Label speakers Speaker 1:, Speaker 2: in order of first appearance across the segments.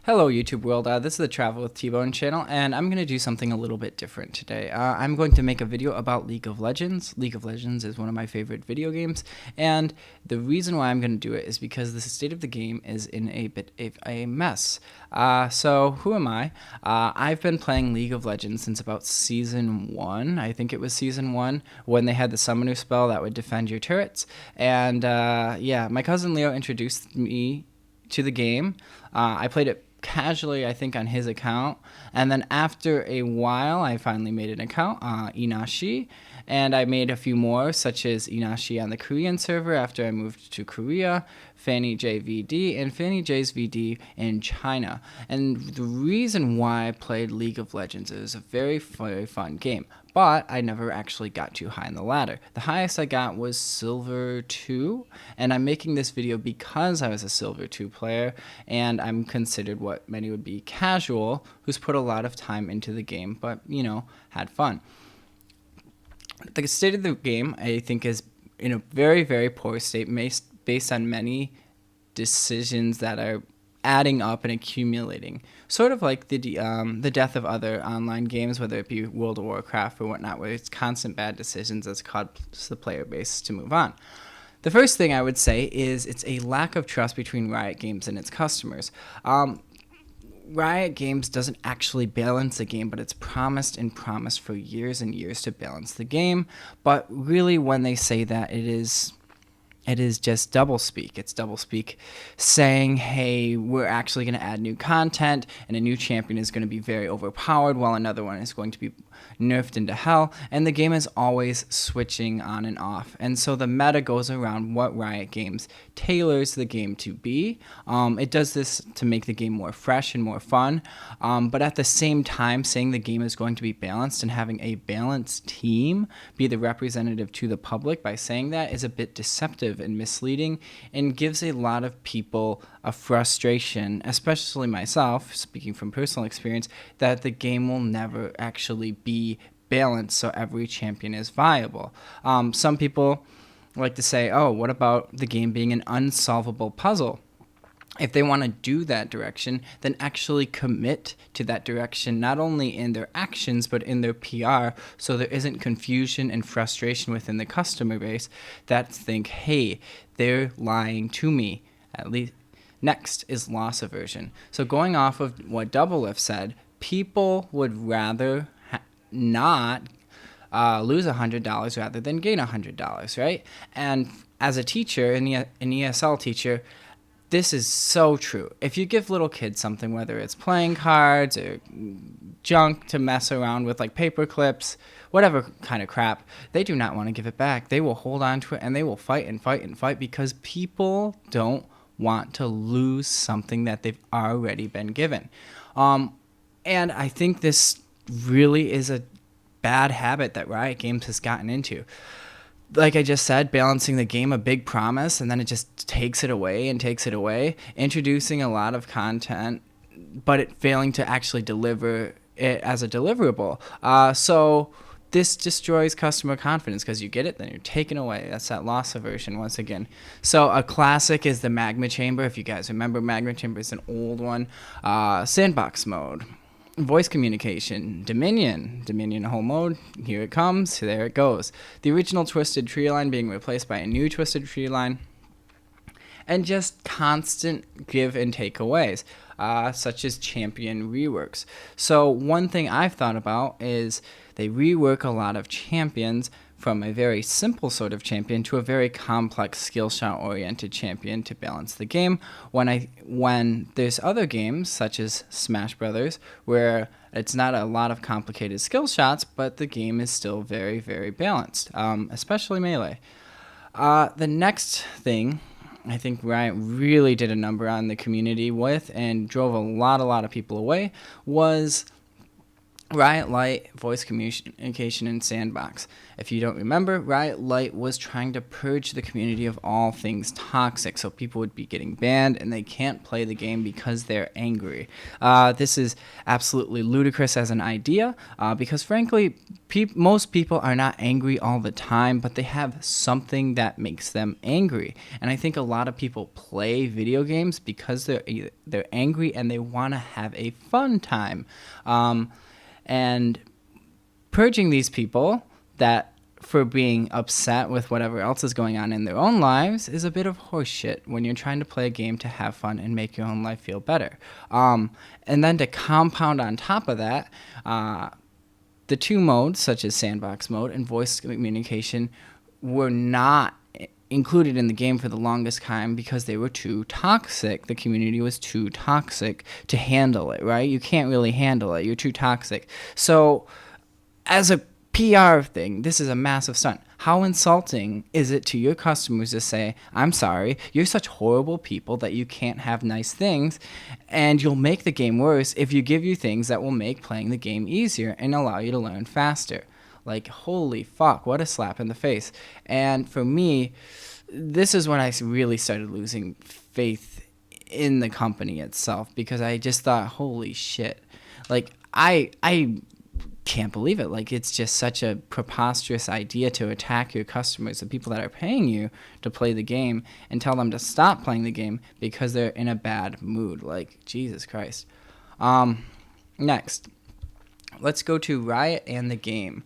Speaker 1: Hello, YouTube world. This is the Travel with T-Bone channel, and I'm going to do something a little bit different today. I'm going to make a video about League of Legends. League of Legends is one of my favorite video games, and the reason why I'm going to do it is because the state of the game is in a bit of a mess. So who am I? I've been playing League of Legends since about Season 1. I think it was Season 1 when they had the Summoner spell that would defend your turrets. And yeah, my cousin Leo introduced me to the game. I played it casually, I think, on his account, and then after a while I finally made an account, Inashi, and I made a few more, such as Inashi on the Korean server after I moved to Korea, Fanny J VD, and Fanny J's VD in China. And the reason why I played League of Legends is a very, very fun game, but I never actually got too high in the ladder. The highest I got was Silver 2, and I'm making this video because I was a Silver 2 player, and I'm considered what many would be casual, who's put a lot of time into the game, but, you know, had fun. The state of the game, I think, is in a very, very poor state, based on many decisions that are adding up and accumulating, sort of like the death of other online games, whether it be World of Warcraft or whatnot, where it's constant bad decisions that's caused the player base to move on. The first thing I would say is it's a lack of trust between Riot Games and its customers. Riot Games doesn't actually balance the game, but it's promised and promised for years and years to balance the game. But really, when they say that, it is just doublespeak. It's doublespeak saying, hey, we're actually going to add new content, and a new champion is going to be very overpowered, while another one is going to be nerfed into hell, and the game is always switching on and off. And so the meta goes around what Riot Games tailors the game to be. It does this to make the game more fresh and more fun, but at the same time, saying the game is going to be balanced and having a balanced team be the representative to the public by saying that is a bit deceptive and misleading, and gives a lot of people a frustration, especially myself, speaking from personal experience, that the game will never actually be balanced so every champion is viable. Some people like to say, oh, what about the game being an unsolvable puzzle? If they want to do that direction, then actually commit to that direction, not only in their actions, but in their PR, so there isn't confusion and frustration within the customer base that think, hey, they're lying to me. At least. Next is loss aversion. So going off of what Doublelift said, people would rather not lose $100 rather than gain $100, right? And as a teacher, an ESL teacher, this is so true. If you give little kids something, whether it's playing cards or junk to mess around with, like paper clips, whatever kind of crap, they do not want to give it back. They will hold on to it, and they will fight and fight and fight, because people don't want to lose something that they've already been given. And I think this really is a bad habit that Riot Games has gotten into. Like I just said, balancing the game, a big promise, and then it just takes it away and takes it away, introducing a lot of content, but it failing to actually deliver it as a deliverable. So this destroys customer confidence, because you get it, then you're taken away. That's that loss aversion once again. So a classic is the Magma Chamber. If you guys remember, Magma Chamber is an old one. Sandbox mode. Voice communication, Dominion home mode, here it comes, there it goes. The original Twisted Tree line being replaced by a new Twisted Tree line, and just constant give and take aways, such as champion reworks. So one thing I've thought about is they rework a lot of champions from a very simple sort of champion to a very complex skill shot oriented champion to balance the game, when there's other games such as Smash Brothers where it's not a lot of complicated skill shots, but the game is still very, very balanced, especially Melee. The next thing I think Riot really did a number on the community with, and drove a lot of people away, was Riot Lite, voice communication, and sandbox. If you don't remember, Riot Lite was trying to purge the community of all things toxic, so people would be getting banned and they can't play the game because they're angry. This is absolutely ludicrous as an idea because, frankly, most people are not angry all the time, but they have something that makes them angry. And I think a lot of people play video games because they're angry and they want to have a fun time. And purging these people that for being upset with whatever else is going on in their own lives is a bit of horseshit when you're trying to play a game to have fun and make your own life feel better. And then to compound on top of that, the two modes, such as sandbox mode and voice communication, were not included in the game for the longest time because they were too toxic. The community was too toxic to handle it, right? You can't really handle it. You're too toxic. So as a PR thing, this is a massive stunt. How insulting is it to your customers to say, I'm sorry, you're such horrible people that you can't have nice things, and you'll make the game worse if you give you things that will make playing the game easier and allow you to learn faster. Like, holy fuck, what a slap in the face. And for me, this is when I really started losing faith in the company itself, because I just thought, holy shit. Like, I can't believe it. Like, it's just such a preposterous idea to attack your customers, the people that are paying you to play the game, and tell them to stop playing the game because they're in a bad mood. Like, Jesus Christ. Next. Let's go to Riot and the game.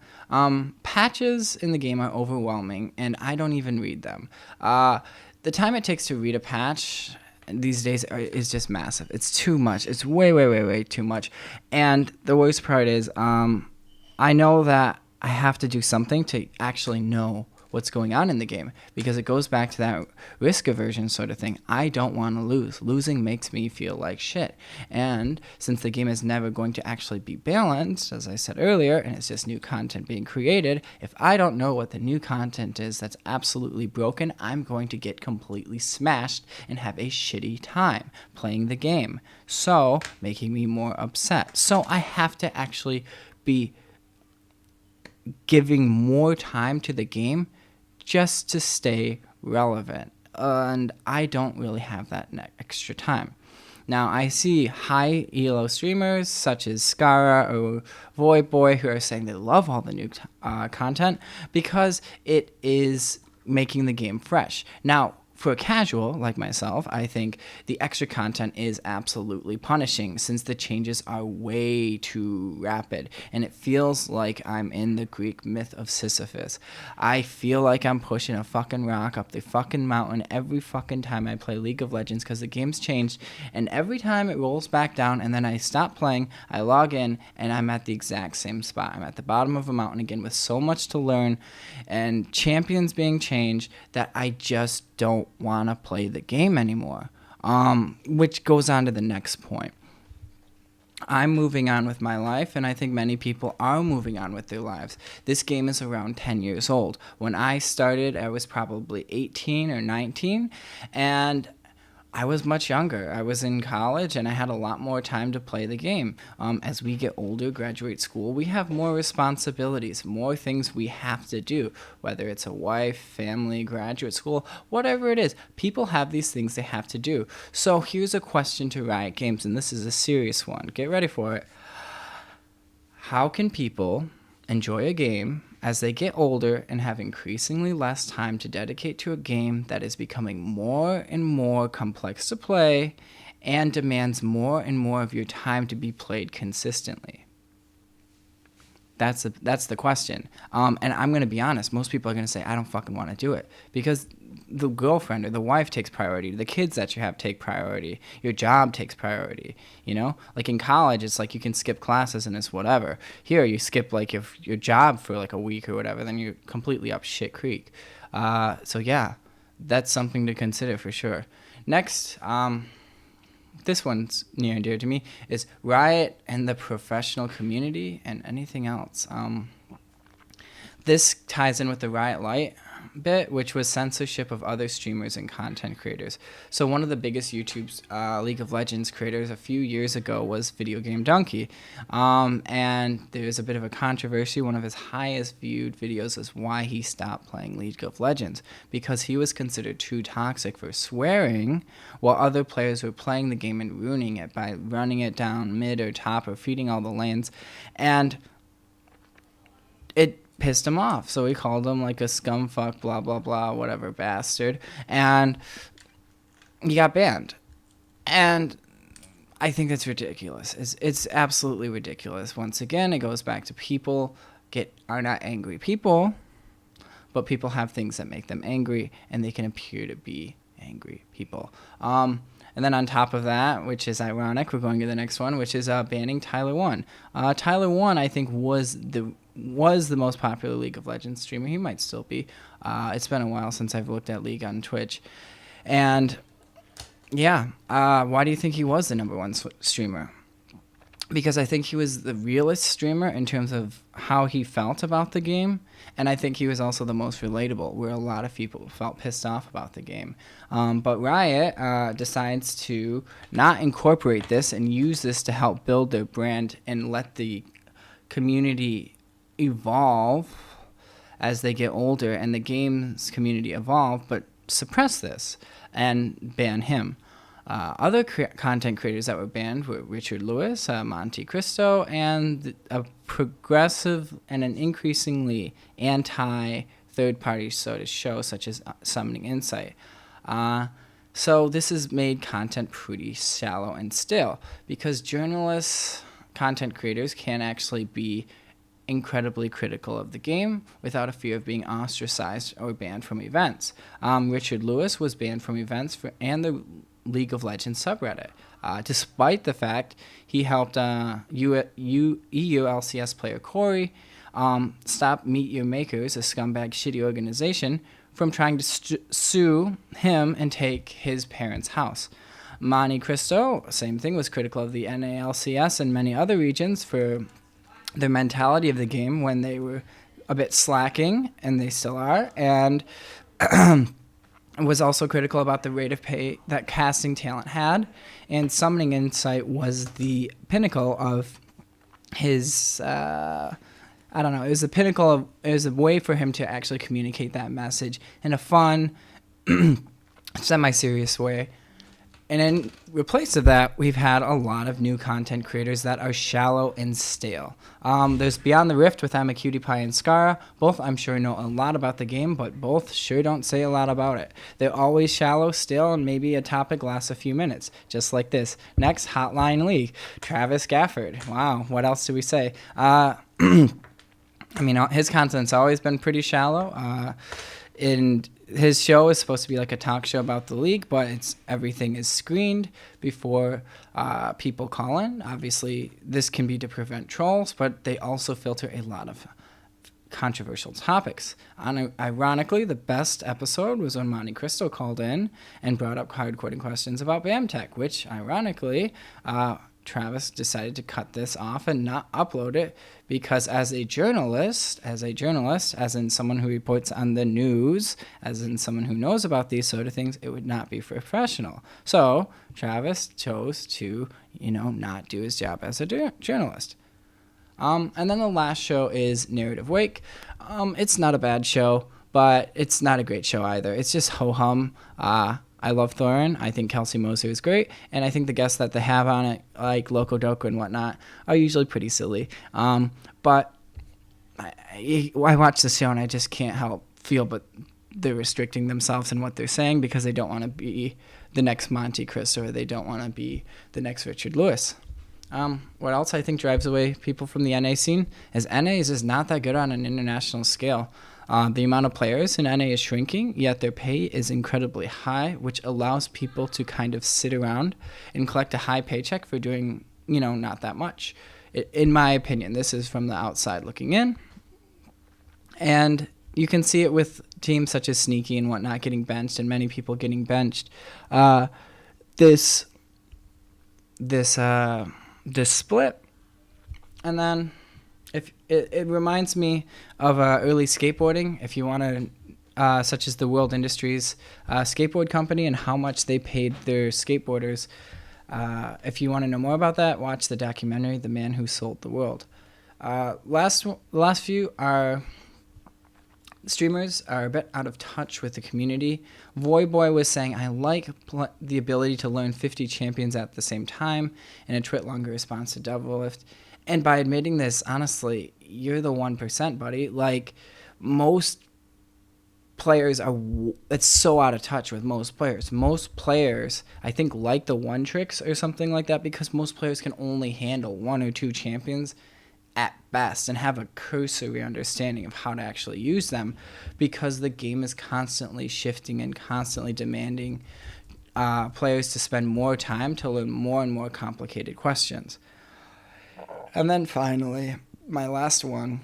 Speaker 1: Patches in the game are overwhelming, and I don't even read them. The time it takes to read a patch these days is just massive. It's too much. It's way, way, way, way too much. And the worst part is I know that I have to do something to actually know what's going on in the game, because it goes back to that risk aversion sort of thing. I don't want to lose. Losing makes me feel like shit. And since the game is never going to actually be balanced, as I said earlier, and it's just new content being created, if I don't know what the new content is that's absolutely broken, I'm going to get completely smashed and have a shitty time playing the game. So, making me more upset. So I have to actually be giving more time to the game just to stay relevant. And I don't really have that extra time. Now, I see high elo streamers such as Skara or Void Boy who are saying they love all the new content because it is making the game fresh. Now, for a casual like myself, I think the extra content is absolutely punishing since the changes are way too rapid, and it feels like I'm in the Greek myth of Sisyphus. I feel like I'm pushing a fucking rock up the fucking mountain every fucking time I play League of Legends because the game's changed, and every time it rolls back down and then I stop playing, I log in and I'm at the exact same spot. I'm at the bottom of a mountain again with so much to learn and champions being changed that I just don't want to play the game anymore, which goes on to the next point. I'm moving on with my life, and I think many people are moving on with their lives. This game is around 10 years old. When I started, I was probably 18 or 19, and I was much younger. I was in college, and I had a lot more time to play the game. As we get older, graduate school, we have more responsibilities, more things we have to do, whether it's a wife, family, graduate school, whatever it is. People have these things they have to do. So here's a question to Riot Games, and this is a serious one. Get ready for it. How can people enjoy a game as they get older and have increasingly less time to dedicate to a game that is becoming more and more complex to play and demands more and more of your time to be played consistently? That's the question. And I'm going to be honest, most people are going to say, I don't fucking want to do it, because the girlfriend or the wife takes priority. The kids that you have take priority. Your job takes priority, you know? Like in college, it's like you can skip classes and it's whatever. Here, you skip like your job for like a week or whatever, then you're completely up shit creek. So yeah, that's something to consider for sure. Next, this one's near and dear to me, is Riot and the professional community and anything else. This ties in with the Riot Lite. bit, which was censorship of other streamers and content creators. So one of the biggest YouTube's League of Legends creators a few years ago was Video Game Donkey. And there's a bit of a controversy. One of his highest viewed videos is why he stopped playing League of Legends, because he was considered too toxic for swearing while other players were playing the game and ruining it by running it down mid or top or feeding all the lanes. And it pissed him off, so he called him like a scumfuck, blah blah blah, whatever bastard, and he got banned. And I think that's ridiculous. It's absolutely ridiculous. Once again, it goes back to people are not angry people, but people have things that make them angry, and they can appear to be angry people. And then on top of that, which is ironic, we're going to the next one, which is banning Tyler 1. Tyler 1, I think, was the most popular League of Legends streamer. He might still be. It's been a while since I've looked at League on Twitch. And yeah, why do you think he was the number one streamer? Because I think he was the realest streamer in terms of how he felt about the game. And I think he was also the most relatable, where a lot of people felt pissed off about the game. But Riot decides to not incorporate this and use this to help build their brand and let the community evolve as they get older and the game's community evolve, but suppress this and ban him. Other content creators that were banned were Richard Lewis, Monte Cristo, and a progressive and an increasingly anti-third-party sort of show such as Summoning Insight. So this has made content pretty shallow and stale, because journalists, content creators can actually be incredibly critical of the game without a fear of being ostracized or banned from events. Richard Lewis was banned from events and the League of Legends subreddit, despite the fact he helped EU LCS player Corey stop Meet Your Makers, a scumbag shitty organization, from trying to sue him and take his parents' house. Monte Cristo, same thing, was critical of the NALCS and many other regions for their mentality of the game when they were a bit slacking, and they still are, and was also critical about the rate of pay that casting talent had. And Summoning Insight was the pinnacle of his, it was the pinnacle of, it was a way for him to actually communicate that message in a fun, semi-serious way. And in replace of that, we've had a lot of new content creators that are shallow and stale. There's Beyond the Rift with Emma Cutie Pie and Scara. Both, I'm sure, know a lot about the game, but both sure don't say a lot about it. They're always shallow, stale, and maybe a topic lasts a few minutes, just like this. Next, Hotline League. Travis Gafford. Wow, what else do we say? I mean, his content's always been pretty shallow. And his show is supposed to be like a talk show about the league, but everything is screened before people call in. Obviously, this can be to prevent trolls, but they also filter a lot of controversial topics. Ironically, the best episode was when Monte Cristo called in and brought up hard-coding questions about BAMTech, which, ironically, Travis decided to cut this off and not upload it because as a journalist, as in someone who reports on the news, as in someone who knows about these sort of things, it would not be professional. So Travis chose to, not do his job as a journalist. And then the last show is Narrative Wake. It's not a bad show, but it's not a great show either. It's just ho-hum. I love Thorin. I think Kelsey Moser is great. And I think the guests that they have on it, like Loco Doco and whatnot, are usually pretty silly. But I watch the show and I just can't help feel but they're restricting themselves in what they're saying because they don't want to be the next Monte Cristo or they don't want to be the next Richard Lewis. What else I think drives away people from the NA scene is NA is just not that good on an international scale. The amount of players in NA is shrinking, yet their pay is incredibly high, which allows people to kind of sit around and collect a high paycheck for doing, not that much. In my opinion, this is from the outside looking in. And you can see it with teams such as Sneaky and whatnot getting benched and many people getting benched. This split. And then if it reminds me of early skateboarding. If you want to such as the World Industries skateboard company, and how much they paid their skateboarders. If you want to know more about that, watch the documentary "The Man Who Sold the World." Last few are streamers are a bit out of touch with the community. Voyboy was saying, I like the ability to learn 50 champions at the same time, in a twit longer response to Doublelift. And by admitting this, honestly, you're the 1%, buddy. Like, most players are, it's so out of touch with most players. Most players, I think, like the one tricks or something like that, because most players can only handle 1 or 2 champions at best and have a cursory understanding of how to actually use them, because the game is constantly shifting and constantly demanding players to spend more time to learn more and more complicated questions. And then finally, my last one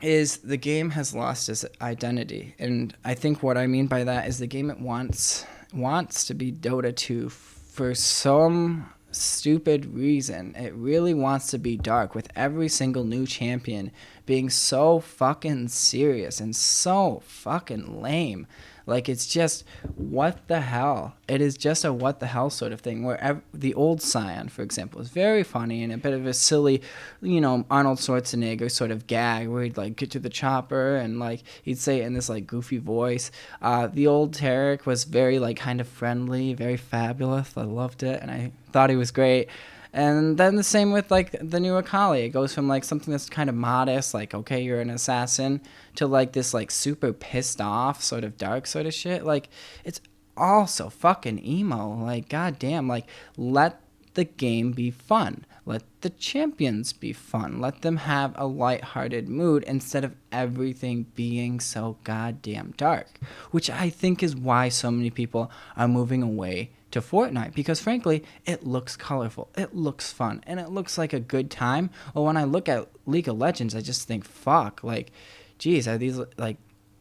Speaker 1: is the game has lost its identity. And I think what I mean by that is the game it wants to be Dota 2 for some stupid reason. It really wants to be dark, with every single new champion being so fucking serious and so fucking lame. Like, it's just, what the hell? It is just a what the hell sort of thing, where the old Scion, for example, is very funny and a bit of a silly, Arnold Schwarzenegger sort of gag, where he'd, like, get to the chopper and, like, he'd say it in this, like, goofy voice. The old Tarek was very, like, kind of friendly, very fabulous. I loved it, and I thought he was great. And then the same with, like, the new Akali. It goes from, like, something that's kind of modest, like, okay, you're an assassin, to, like, this, like, super pissed off sort of dark sort of shit. Like, it's all so fucking emo. Like, goddamn. Like, let the game be fun. Let the champions be fun. Let them have a lighthearted mood instead of everything being so goddamn dark. Which I think is why so many people are moving away to Fortnite, because frankly, it looks colorful, it looks fun, and it looks like a good time. Well, when I look at League of Legends, I just think, fuck, like, geez, are these, like,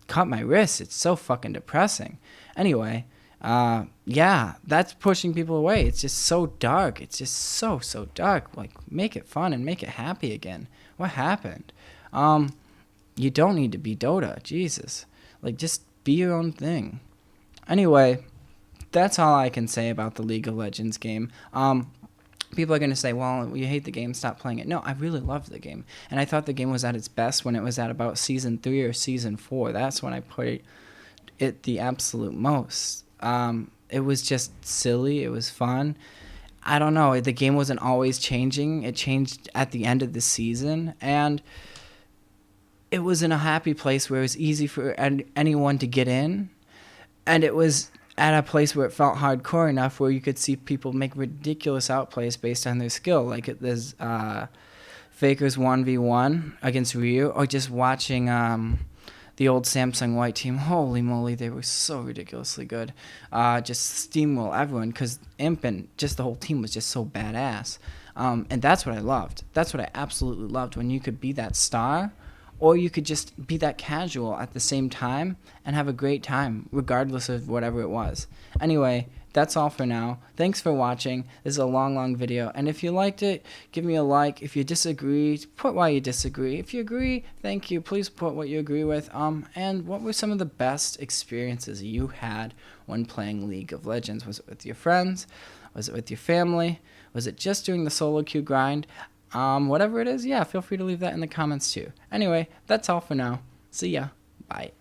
Speaker 1: cut my wrists? It's so fucking depressing. Anyway, yeah, that's pushing people away. It's just so dark. It's just so dark. Like, make it fun and make it happy again. What happened? You don't need to be Dota. Jesus. Like, just be your own thing. Anyway, that's all I can say about the League of Legends game. People are going to say, well, you hate the game, stop playing it. No, I really loved the game. And I thought the game was at its best when it was at about Season 3 or Season 4. That's when I played it the absolute most. It was just silly. It was fun. I don't know. The game wasn't always changing. It changed at the end of the season. And it was in a happy place where it was easy for anyone to get in. And it was at a place where it felt hardcore enough where you could see people make ridiculous outplays based on their skill. Like, there's Faker's 1v1 against Ryu, or just watching the old Samsung White team. Holy moly, they were so ridiculously good. Just steamroll everyone, because Imp and just the whole team was just so badass. And that's what I loved. That's what I absolutely loved, when you could be that star, or you could just be that casual at the same time and have a great time, regardless of whatever it was. Anyway, that's all for now. Thanks for watching. This is a long video. And if you liked it, give me a like. If you disagree, put why you disagree. If you agree, thank you. Please put what you agree with. And what were some of the best experiences you had when playing League of Legends? Was it with your friends? Was it with your family? Was it just doing the solo queue grind? Whatever it is, yeah, feel free to leave that in the comments too. Anyway, that's all for now. See ya. Bye.